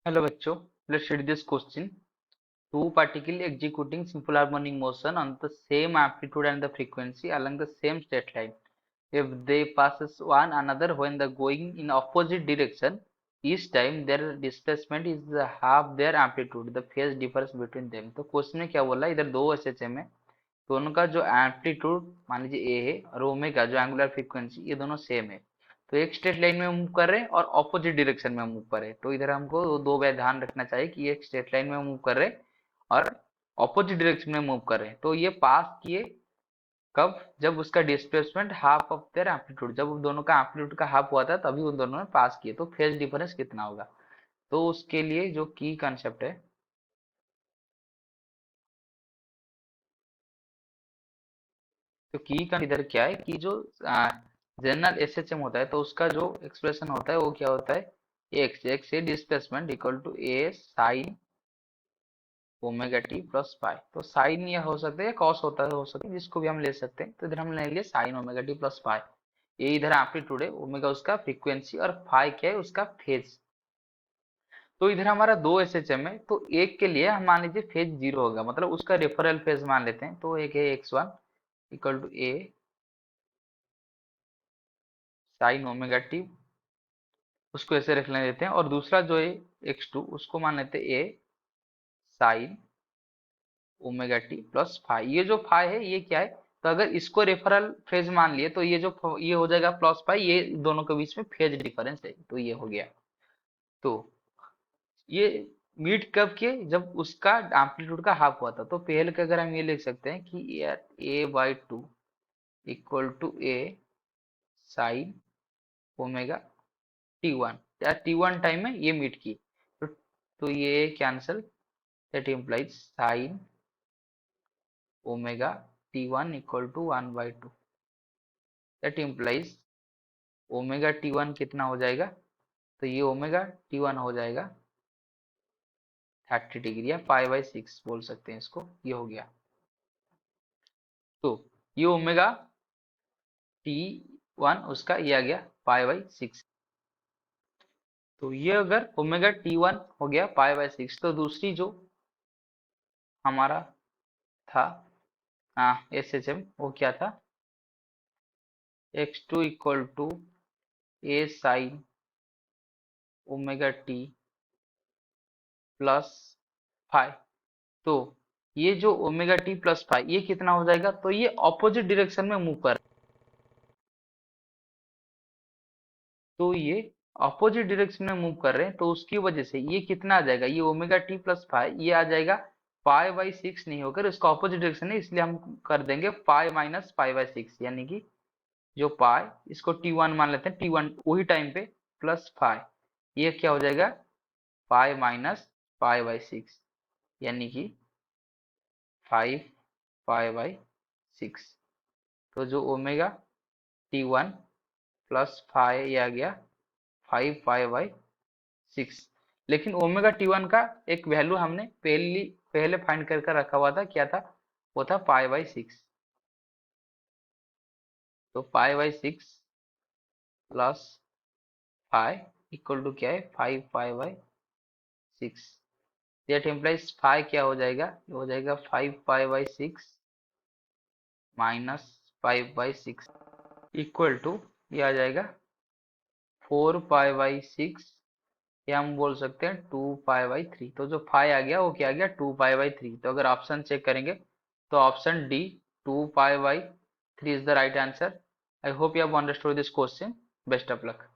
Hello बच्चों, let's read this question. Two particles executing simple harmonic motion on the same amplitude and the frequency along the same straight line. If they passes one another when the going in opposite direction, each time their displacement is half their amplitude. The phase difference between them. तो question में क्या बोला, इधर दो SHM है, दोनों का जो एम्पलीट्यूड मान लीजिए ए है और ओमेगा जो एंगुलर फ्रीक्वेंसी ये दोनों सेम है। तो एक स्ट्रेट लाइन में मूव कर रहे हैं और ऑपोजिट डायरेक्शन में मूव कर रहे हैं। तो इधर हमको दो बार ध्यान रखना चाहिए कि ये एक स्ट्रेट लाइन में मूव कर रहे हैं और ऑपोजिट डायरेक्शन में मूव कर रहे हैं। तो ये पास किए कब, जब उसका displacement half of their amplitude, जब उन दोनों का एम्पलीट्यूड का हाफ हुआ था तभी उन दोनों ने पास किए। तो फेज डिफरेंस कितना होगा, तो उसके लिए जो की कंसेप्ट है, तो की कंसेप्ट इधर क्या है कि जो जनरल एसएचएम होता है तो उसका जो एक्सप्रेशन होता है वो क्या होता है, X X a displacement equal to A sine omega T plus pi. तो साइन यह हो सकता है या कॉस होता है, हो सकता है जिसको भी हम ले सकते हैं। तो इधर हम ले लिए साइन ओमेगा टी प्लस पाई। ये इधर एम्पलीट्यूड है, ओमेगा उसका फ्रीक्वेंसी और फाई क्या है उसका फेज। तो इधर हमारा दो एसएचएम है, तो एक के लिए हम मान लीजिए फेज जीरो होगा, मतलब उसका रेफरल फेज मान लेते हैं। तो एक है X one equal to A sine omega T, उसको ऐसे रख लेते हैं। और दूसरा जो है एक्स टू, उसको मान लेते हैं A sine omega T plus phi. ये जो फाई है ये क्या है, तो अगर इसको रेफरल फेज मान लिए तो ये जो ये हो जाएगा प्लस फाई, ये दोनों के बीच में फेज डिफरेंस है। तो ये हो गया। तो ये मीट कब किए, जब उसका एम्पलीट्यूड का हाफ हुआ था। तो पहले का अगर हम ये लिख सकते हैं कि A by two equal to A sine omega T one, या टी वन टाइम में ये मीट की। तो ये cancel, that implies sine omega T one equal to one by two. That implies omega T one कितना हो जाएगा, तो ये ओमेगा टी वन हो जाएगा 30 डिग्री, या पाई बाई सिक्स बोल सकते हैं इसको। ये हो गया। तो ये ओमेगा टी वन उसका ये आ गया पाई बाई सिक्स। तो ये अगर ओमेगा टी वन हो गया पाई बाई सिक्स, तो दूसरी जो हमारा था एस एच एम, वो क्या था, X two equal to A sine omega T plus five. तो ये जो ओमेगा टी प्लस फाइव ये कितना हो जाएगा, तो ये ऑपोजिट डायरेक्शन में मूव कर, तो ये अपोजिट डायरेक्शन में मूव कर रहे हैं। तो उसकी वजह से ये कितना आ जाएगा, ये ओमेगा टी प्लस फाइव ये आ जाएगा पाई बाई सिक्स नहीं होकर, इसका ऑपोजिट डायरेक्शन है इसलिए हम कर देंगे pi minus pi by six. यानी कि जो पाई, इसको टी वन मान लेते हैं, टी वन वही टाइम पे प्लस फाइव, ये क्या हो जाएगा pi minus pi by six, यानी कि फाइव पाई बाई सिक्स। तो जो omega T one plus five ये आ गया फाइव पाई बाई सिक्स। लेकिन ओमेगा टी वन का एक वैल्यू हमने पहले फाइंड करके रखा हुआ था, क्या था, वो था पाई बाई सिक्स। तो pi by six plus five equal to क्या है five pi by six. That implies five क्या हो जाएगा, ये हो जाएगा five pi by six minus five by six equal to ये आ जाएगा फोर पाई बाई सिक्स, या हम बोल सकते हैं टू पाई बाई थ्री। तो जो फाइव आ गया वो क्या आ गया टू पाई बाई थ्री। तो अगर ऑप्शन चेक करेंगे तो option D two pi by three is the right answer. I hope you have understood this question. Best of luck.